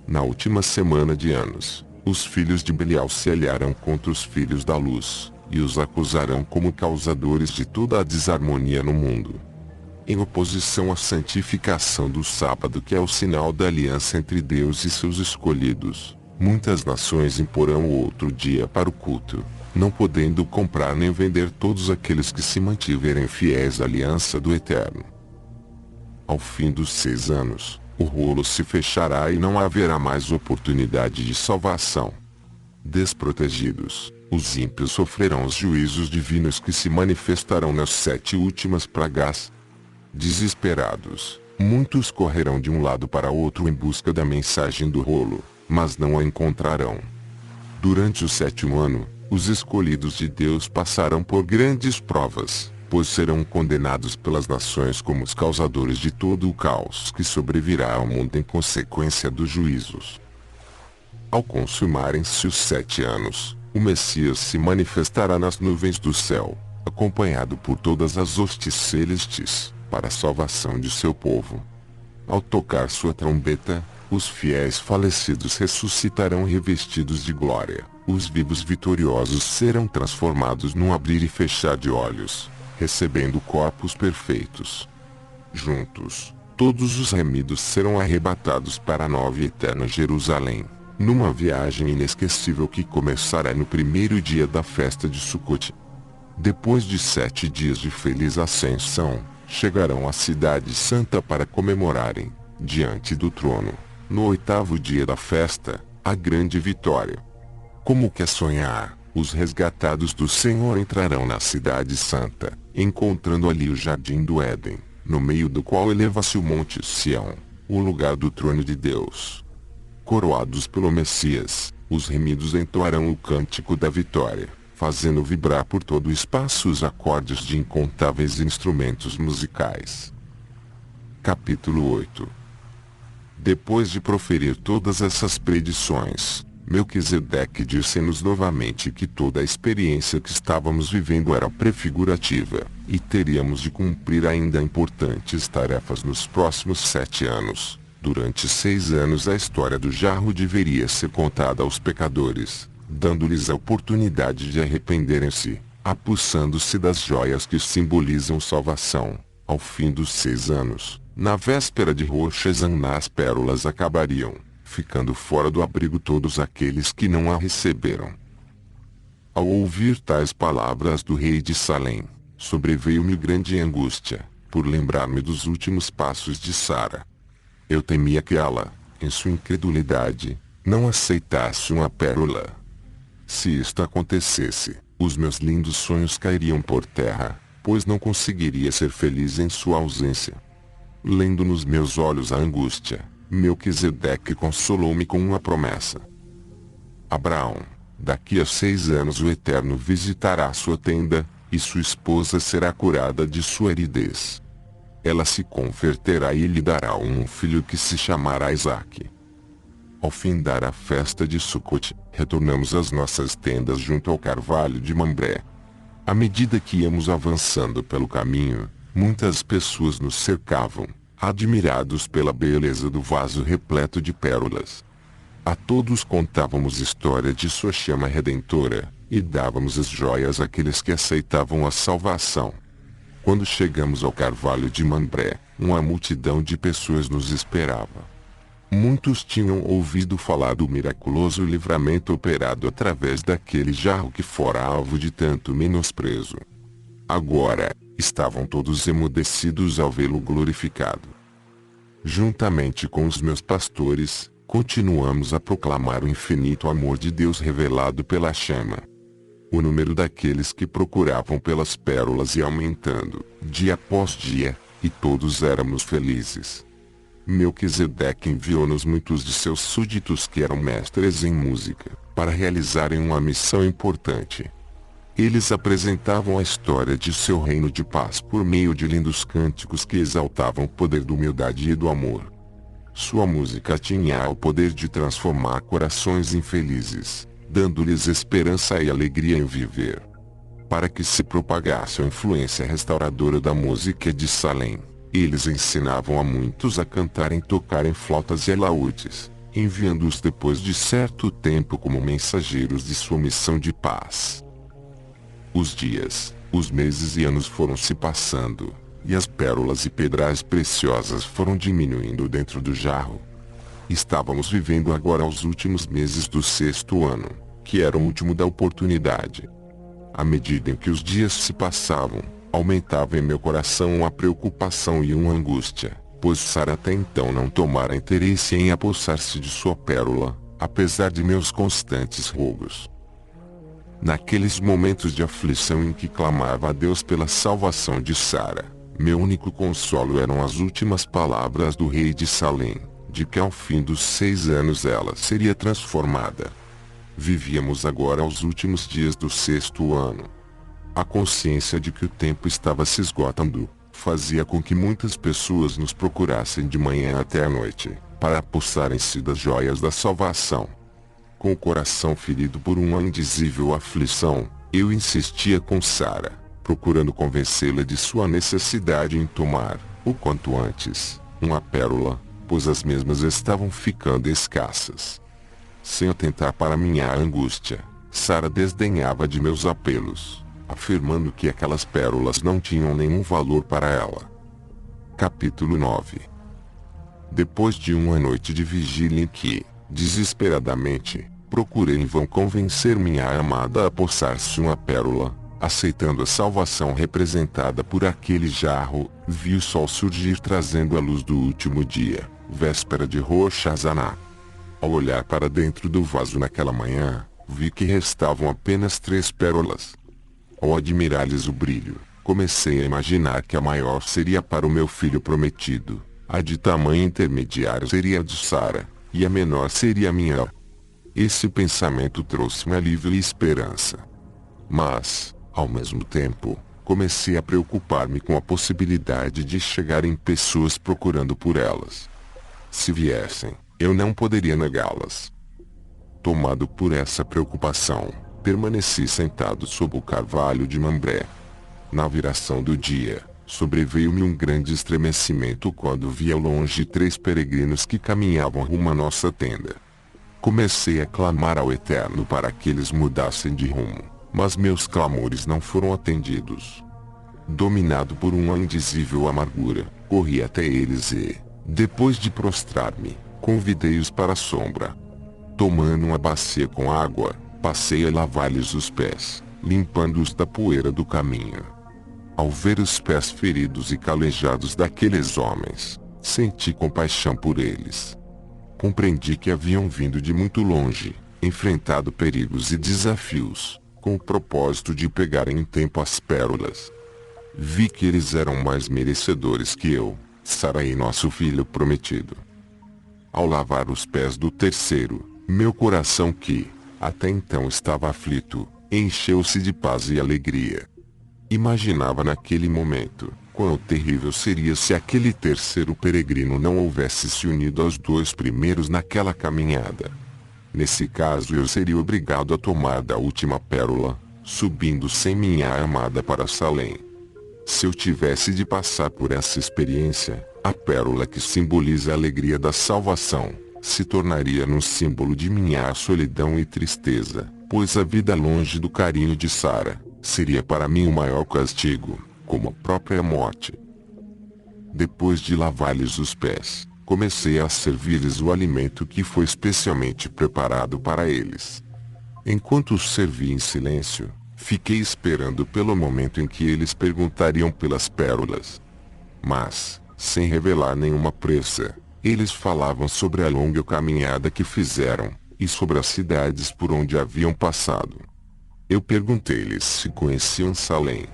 Na última semana de anos, os filhos de Belial se aliarão contra os filhos da luz, e os acusarão como causadores de toda a desarmonia no mundo. Em oposição à santificação do sábado, que é o sinal da aliança entre Deus e seus escolhidos, muitas nações imporão outro dia para o culto, não podendo comprar nem vender todos aqueles que se mantiverem fiéis à aliança do Eterno. Ao fim dos 6 anos, o rolo se fechará e não haverá mais oportunidade de salvação. Desprotegidos, Os ímpios sofrerão os juízos divinos que se manifestarão nas 7 últimas pragas. Desesperados, muitos correrão de um lado para outro em busca da mensagem do rolo, mas não a encontrarão. Durante o 7º ano, os escolhidos de Deus passarão por grandes provas, pois serão condenados pelas nações como os causadores de todo o caos que sobrevirá ao mundo em consequência dos juízos. Ao consumarem-se os 7 anos, o Messias se manifestará nas nuvens do céu, acompanhado por todas as hostes celestes, para a salvação de seu povo. Ao tocar sua trombeta, os fiéis falecidos ressuscitarão revestidos de glória, os vivos vitoriosos serão transformados num abrir e fechar de olhos, recebendo corpos perfeitos. Juntos, todos os remidos serão arrebatados para a nova e eterna Jerusalém, numa viagem inesquecível que começará no primeiro dia da festa de Sucote. Depois de 7 dias de feliz ascensão, chegarão à cidade santa para comemorarem, diante do trono, no 8º dia da festa, a grande vitória. Como que é sonhar, os resgatados do Senhor entrarão na cidade santa, encontrando ali o jardim do Éden, no meio do qual eleva-se o monte Sião, o lugar do trono de Deus. Coroados pelo Messias, os remidos entoarão o cântico da vitória, fazendo vibrar por todo o espaço os acordes de incontáveis instrumentos musicais. Capítulo 8. Depois de proferir todas essas predições, Melquisedeque disse-nos novamente que toda a experiência que estávamos vivendo era prefigurativa, e teríamos de cumprir ainda importantes tarefas nos próximos 7 anos. Durante 6 anos a história do jarro deveria ser contada aos pecadores, dando-lhes a oportunidade de arrependerem-se, apossando-se das joias que simbolizam salvação. Ao fim dos 6 anos, na véspera de Rosh Hashanah, as pérolas acabariam, ficando fora do abrigo todos aqueles que não a receberam. Ao ouvir tais palavras do rei de Salém, sobreveio-me grande angústia, por lembrar-me dos últimos passos de Sara. Eu temia que ela, em sua incredulidade, não aceitasse uma pérola. Se isto acontecesse, os meus lindos sonhos cairiam por terra, pois não conseguiria ser feliz em sua ausência. Lendo nos meus olhos a angústia, Melquisedeque consolou-me com uma promessa. Abraão, daqui a 6 anos o Eterno visitará sua tenda, e sua esposa será curada de sua aridez. Ela se converterá e lhe dará um filho que se chamará Isaque. Ao findar a festa de Sucote, retornamos às nossas tendas junto ao carvalho de Mambré. À medida que íamos avançando pelo caminho, muitas pessoas nos cercavam, admirados pela beleza do vaso repleto de pérolas. A todos contávamos história de sua chama redentora, e dávamos as joias àqueles que aceitavam a salvação. Quando chegamos ao carvalho de Mambré, uma multidão de pessoas nos esperava. Muitos tinham ouvido falar do miraculoso livramento operado através daquele jarro que fora alvo de tanto menosprezo. Agora, estavam todos emudecidos ao vê-lo glorificado. Juntamente com os meus pastores, continuamos a proclamar o infinito amor de Deus revelado pela chama. O número daqueles que procuravam pelas pérolas ia aumentando, dia após dia, e todos éramos felizes. Melquisedeque enviou-nos muitos de seus súditos que eram mestres em música, para realizarem uma missão importante. Eles apresentavam a história de seu reino de paz por meio de lindos cânticos que exaltavam o poder da humildade e do amor. Sua música tinha o poder de transformar corações infelizes, dando-lhes esperança e alegria em viver. Para que se propagasse a influência restauradora da música de Salém, eles ensinavam a muitos a cantarem e tocarem flautas e alaúdes, enviando-os depois de certo tempo como mensageiros de sua missão de paz. Os dias, os meses e anos foram se passando, e as pérolas e pedrais preciosas foram diminuindo dentro do jarro. Estávamos vivendo agora os últimos meses do 6º ano, que era o último da oportunidade. À medida em que os dias se passavam, aumentava em meu coração uma preocupação e uma angústia, pois Sara até então não tomara interesse em apossar-se de sua pérola, apesar de meus constantes rogos. Naqueles momentos de aflição em que clamava a Deus pela salvação de Sara, meu único consolo eram as últimas palavras do rei de Salém, de que ao fim dos 6 anos ela seria transformada. Vivíamos agora aos últimos dias do 6º ano. A consciência de que o tempo estava se esgotando fazia com que muitas pessoas nos procurassem de manhã até a noite, para apossarem-se das joias da salvação. Com o coração ferido por uma indizível aflição, eu insistia com Sara, procurando convencê-la de sua necessidade em tomar, o quanto antes, uma pérola, pois as mesmas estavam ficando escassas. Sem atentar para minha angústia, Sara desdenhava de meus apelos, afirmando que aquelas pérolas não tinham nenhum valor para ela. Capítulo 9. Depois de uma noite de vigília em que, desesperadamente, procurei em vão convencer minha amada a apossar-se uma pérola, aceitando a salvação representada por aquele jarro, vi o sol surgir trazendo a luz do último dia, véspera de Rosh Hashanah. Ao olhar para dentro do vaso naquela manhã, vi que restavam apenas 3 pérolas. Ao admirar-lhes o brilho, comecei a imaginar que a maior seria para o meu filho prometido, a de tamanho intermediário seria a de Sara, e a menor seria a minha. Esse pensamento trouxe-me alívio e esperança. Mas, ao mesmo tempo, comecei a preocupar-me com a possibilidade de chegarem pessoas procurando por elas. Se viessem, eu não poderia negá-las. Tomado por essa preocupação, permaneci sentado sob o carvalho de Mambré. Na viração do dia, sobreveio-me um grande estremecimento quando vi ao longe 3 peregrinos que caminhavam rumo à nossa tenda. Comecei a clamar ao Eterno para que eles mudassem de rumo, mas meus clamores não foram atendidos. Dominado por uma indizível amargura, corri até eles e, depois de prostrar-me, convidei-os para a sombra. Tomando uma bacia com água, passei a lavar-lhes os pés, limpando-os da poeira do caminho. Ao ver os pés feridos e calejados daqueles homens, senti compaixão por eles. Compreendi que haviam vindo de muito longe, enfrentado perigos e desafios, com o propósito de pegarem em tempo as pérolas. Vi que eles eram mais merecedores que eu, Sara e nosso filho prometido. Ao lavar os pés do terceiro, meu coração que, até então estava aflito, encheu-se de paz e alegria. Imaginava naquele momento, quão terrível seria se aquele terceiro peregrino não houvesse se unido aos 2 primeiros naquela caminhada. Nesse caso eu seria obrigado a tomar da última pérola, subindo sem minha amada para Salém. Se eu tivesse de passar por essa experiência, a pérola que simboliza a alegria da salvação, se tornaria no símbolo de minha solidão e tristeza, pois a vida longe do carinho de Sara, seria para mim o maior castigo, como a própria morte. Depois de lavar-lhes os pés, comecei a servir-lhes o alimento que foi especialmente preparado para eles. Enquanto os servi em silêncio, fiquei esperando pelo momento em que eles perguntariam pelas pérolas. Mas, sem revelar nenhuma pressa, eles falavam sobre a longa caminhada que fizeram, e sobre as cidades por onde haviam passado. Eu perguntei-lhes se conheciam Salém.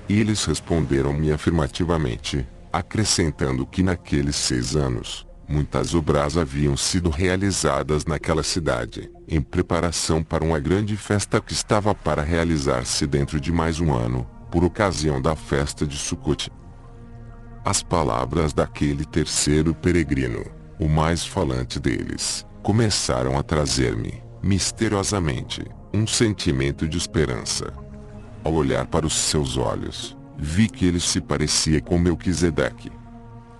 E eles responderam-me afirmativamente, acrescentando que naqueles 6 anos, muitas obras haviam sido realizadas naquela cidade, em preparação para uma grande festa que estava para realizar-se dentro de mais um ano, por ocasião da festa de Sukkot. As palavras daquele terceiro peregrino, o mais falante deles, começaram a trazer-me, misteriosamente, um sentimento de esperança. Ao olhar para os seus olhos, vi que ele se parecia com Melquisedeque.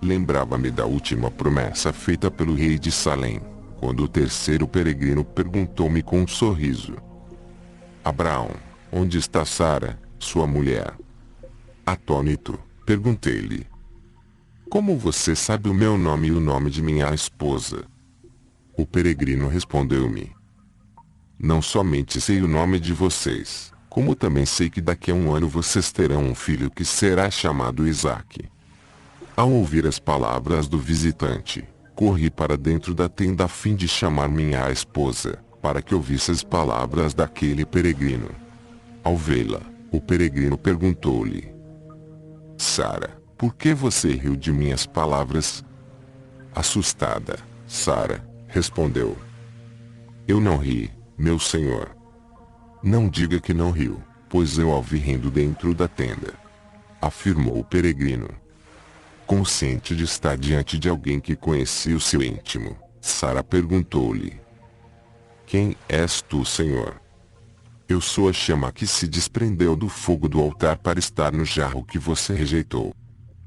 Lembrava-me da última promessa feita pelo rei de Salém, quando o terceiro peregrino perguntou-me com um sorriso: Abraão, onde está Sara, sua mulher? Atônito, perguntei-lhe: Como você sabe o meu nome e o nome de minha esposa? O peregrino respondeu-me: Não somente sei o nome de vocês, como também sei que daqui a um ano vocês terão um filho que será chamado Isaque. Ao ouvir as palavras do visitante, corri para dentro da tenda a fim de chamar minha esposa, para que ouvisse as palavras daquele peregrino. Ao vê-la, o peregrino perguntou-lhe: Sara, por que você riu de minhas palavras? Assustada, Sara respondeu: Eu não ri, meu senhor. Não diga que não riu, pois eu a vi rindo dentro da tenda, afirmou o peregrino. Consciente de estar diante de alguém que conhecia o seu íntimo, Sara perguntou-lhe: Quem és tu, senhor? Eu sou a chama que se desprendeu do fogo do altar para estar no jarro que você rejeitou.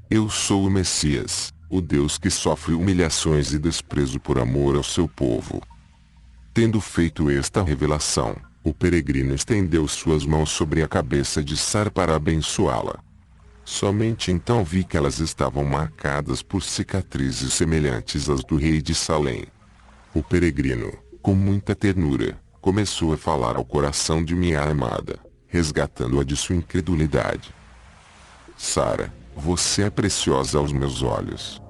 Eu sou o Messias, o Deus que sofre humilhações e desprezo por amor ao seu povo. Tendo feito esta revelação, o peregrino estendeu suas mãos sobre a cabeça de Sara para abençoá-la. Somente então vi que elas estavam marcadas por cicatrizes semelhantes às do rei de Salém. O peregrino, com muita ternura, começou a falar ao coração de minha amada, resgatando-a de sua incredulidade. Sara, você é preciosa aos meus olhos.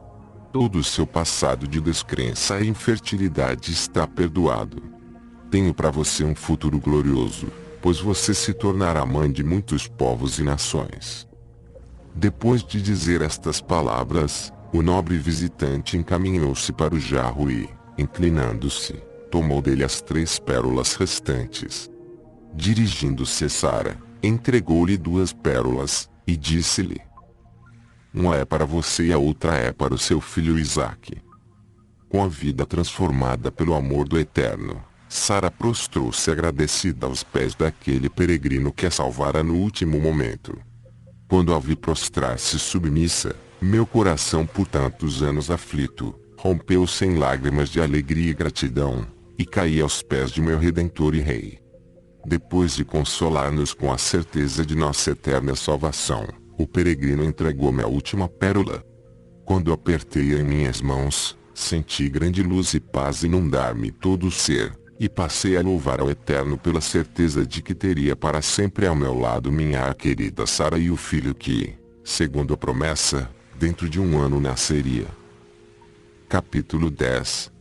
Todo o seu passado de descrença e infertilidade está perdoado. Tenho para você um futuro glorioso, pois você se tornará mãe de muitos povos e nações. Depois de dizer estas palavras, o nobre visitante encaminhou-se para o jarro e, inclinando-se, tomou dele as 3 pérolas restantes. Dirigindo-se a Sara, entregou-lhe 2 pérolas, e disse-lhe: Uma é para você e a outra é para o seu filho Isaque. Com a vida transformada pelo amor do Eterno, Sara prostrou-se agradecida aos pés daquele peregrino que a salvara no último momento. Quando a vi prostrar-se submissa, meu coração por tantos anos aflito, rompeu-se em lágrimas de alegria e gratidão, e caí aos pés de meu Redentor e Rei. Depois de consolar-nos com a certeza de nossa eterna salvação, o peregrino entregou-me a última pérola. Quando apertei-a em minhas mãos, senti grande luz e paz inundar-me todo o ser, e passei a louvar ao Eterno pela certeza de que teria para sempre ao meu lado minha querida Sara e o filho que, segundo a promessa, dentro de 1 ano nasceria. Capítulo 10.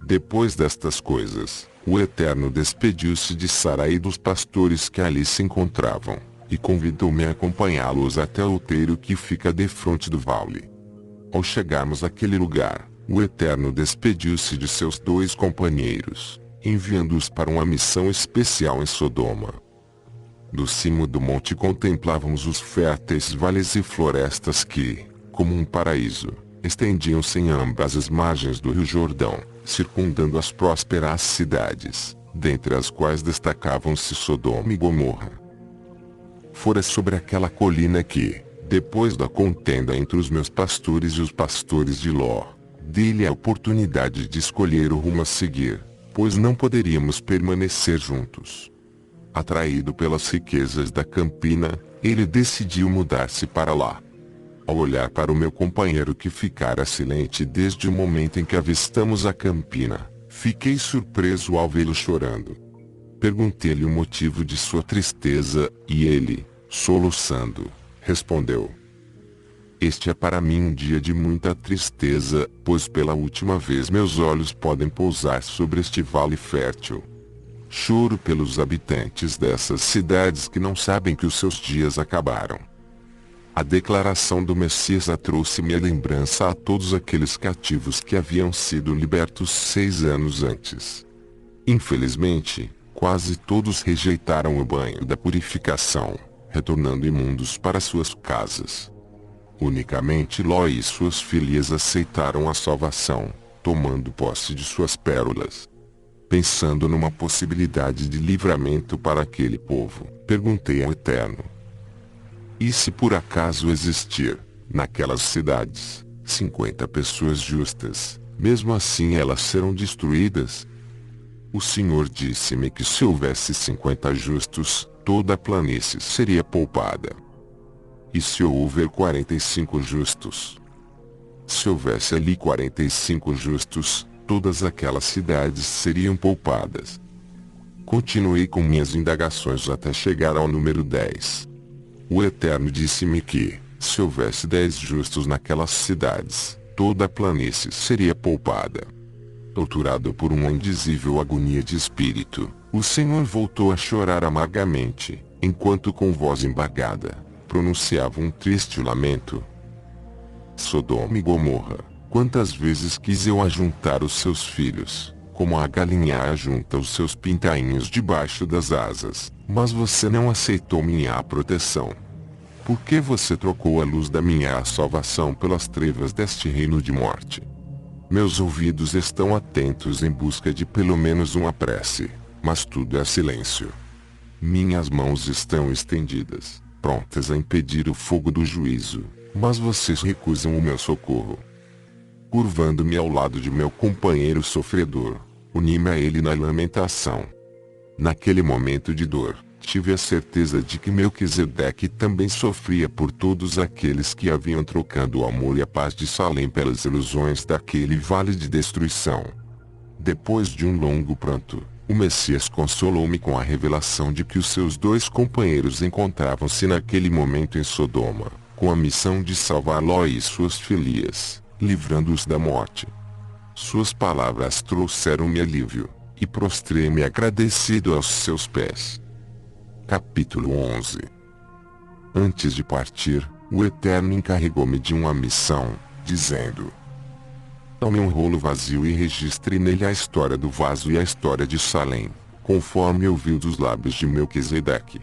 Depois destas coisas, o Eterno despediu-se de Sara e dos pastores que ali se encontravam, e convidou-me a acompanhá-los até o outeiro que fica defronte do vale. Ao chegarmos àquele lugar, o Eterno despediu-se de seus 2 companheiros, enviando-os para uma missão especial em Sodoma. Do cimo do monte contemplávamos os férteis vales e florestas que, como um paraíso, estendiam-se em ambas as margens do rio Jordão, circundando as prósperas cidades, dentre as quais destacavam-se Sodoma e Gomorra. Fora sobre aquela colina que, depois da contenda entre os meus pastores e os pastores de Ló, dei-lhe a oportunidade de escolher o rumo a seguir, pois não poderíamos permanecer juntos. Atraído pelas riquezas da campina, ele decidiu mudar-se para lá. Ao olhar para o meu companheiro que ficara silente desde o momento em que avistamos a campina, fiquei surpreso ao vê-lo chorando. Perguntei-lhe o motivo de sua tristeza, e ele, soluçando, respondeu: Este é para mim um dia de muita tristeza, pois pela última vez meus olhos podem pousar sobre este vale fértil. Choro pelos habitantes dessas cidades que não sabem que os seus dias acabaram. A declaração do Messias trouxe-me a lembrança a todos aqueles cativos que haviam sido libertos 6 anos antes. Infelizmente, quase todos rejeitaram o banho da purificação, retornando imundos para suas casas. Unicamente Ló e suas filhas aceitaram a salvação, tomando posse de suas pérolas. Pensando numa possibilidade de livramento para aquele povo, perguntei ao Eterno: E se por acaso existir, naquelas cidades, 50 pessoas justas, mesmo assim elas serão destruídas? O Senhor disse-me que se houvesse 50 justos, toda a planície seria poupada. E se houver 45 justos? Se houvesse ali 45 justos, todas aquelas cidades seriam poupadas. Continuei com minhas indagações até chegar ao número 10. O Eterno disse-me que, se houvesse 10 justos naquelas cidades, toda a planície seria poupada. Torturado por uma indizível agonia de espírito, O Senhor voltou a chorar amargamente, enquanto com voz embargada, pronunciava um triste lamento. Sodoma e Gomorra, quantas vezes quis eu ajuntar os seus filhos, como a galinha ajunta os seus pintainhos debaixo das asas, mas você não aceitou minha proteção. Por que você trocou a luz da minha salvação pelas trevas deste reino de morte? Meus ouvidos estão atentos em busca de pelo menos uma prece, mas tudo é silêncio. Minhas mãos estão estendidas, prontas a impedir o fogo do juízo, mas vocês recusam o meu socorro. Curvando-me ao lado de meu companheiro sofredor, uni-me a ele na lamentação. Naquele momento de dor, tive a certeza de que Melquisedeque também sofria por todos aqueles que haviam trocado o amor e a paz de Salém pelas ilusões daquele vale de destruição. Depois de um longo pranto, o Messias consolou-me com a revelação de que os seus dois companheiros encontravam-se naquele momento em Sodoma, com a missão de salvar Ló e suas filhas, livrando-os da morte. Suas palavras trouxeram-me alívio, e prostrei-me agradecido aos seus pés. Capítulo 11. Antes de partir, o Eterno encarregou-me de uma missão, dizendo: tome um rolo vazio e registre nele a história do vaso e a história de Salém, conforme ouviu dos lábios de Melquisedeque.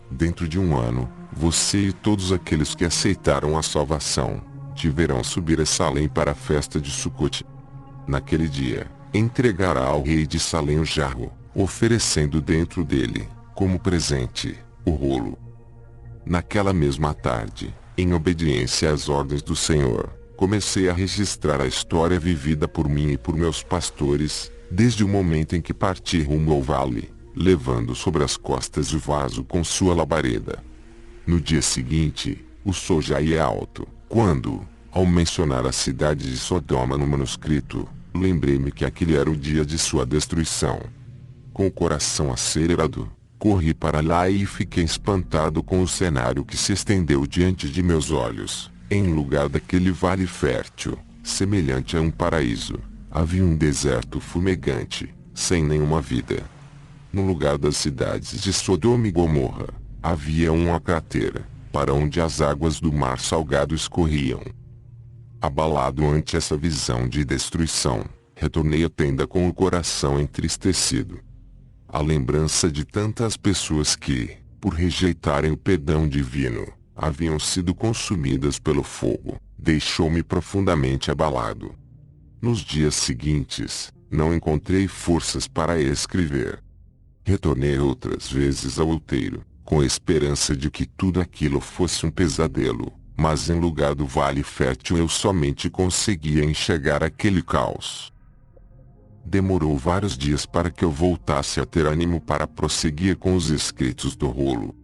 Dentro de um ano, você e todos aqueles que aceitaram a salvação, deverão subir a Salém para a festa de Sucote. Naquele dia, entregará ao rei de Salém o jarro, oferecendo dentro dele, como presente, o rolo. Naquela mesma tarde, em obediência às ordens do Senhor, comecei a registrar a história vivida por mim e por meus pastores, desde o momento em que parti rumo ao vale, levando sobre as costas o vaso com sua labareda. No dia seguinte, o sol já ia alto, quando, ao mencionar a cidade de Sodoma no manuscrito, lembrei-me que aquele era o dia de sua destruição. Com o coração acelerado, corri para lá e fiquei espantado com o cenário que se estendeu diante de meus olhos. Em lugar daquele vale fértil, semelhante a um paraíso, havia um deserto fumegante, sem nenhuma vida. No lugar das cidades de Sodoma e Gomorra, havia uma cratera, para onde as águas do mar salgado escorriam. Abalado ante essa visão de destruição, retornei à tenda com o coração entristecido. A lembrança de tantas pessoas que, por rejeitarem o perdão divino, haviam sido consumidas pelo fogo, deixou-me profundamente abalado. Nos dias seguintes, não encontrei forças para escrever. Retornei outras vezes ao outeiro, com a esperança de que tudo aquilo fosse um pesadelo, mas em lugar do vale fértil eu somente conseguia enxergar aquele caos. Demorou vários dias para que eu voltasse a ter ânimo para prosseguir com os escritos do rolo.